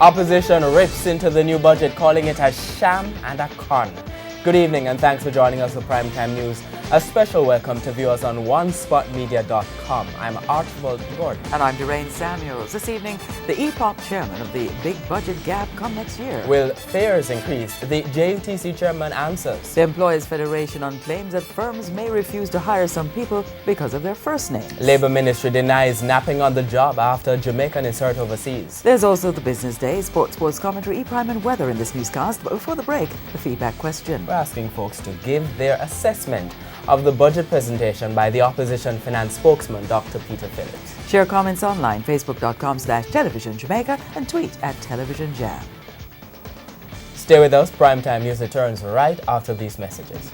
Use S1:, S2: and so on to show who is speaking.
S1: Opposition rips into the new budget, calling it a sham and a con. Good evening and thanks for joining us for Primetime News. A special welcome to viewers on onespotmedia.com. I'm Archibald Gordon.
S2: And I'm Doreen Samuels. This evening, the EPOP chairman of the big budget gap come next year.
S1: Will fares increase? The JUTC chairman answers.
S2: The Employees Federation on claims that firms may refuse to hire some people because of their first names.
S1: Labour Ministry denies napping on the job after Jamaican is hurt overseas.
S2: There's also the Business Day, sports commentary, e-prime and weather in this newscast. But before the break, the feedback question.
S1: We're asking folks to give their assessment of the budget presentation by the opposition finance spokesman, Dr. Peter Phillips.
S2: Share comments online, facebook.com/television Jamaica and tweet @television Jam.
S1: Stay with us. Primetime News returns right after these messages.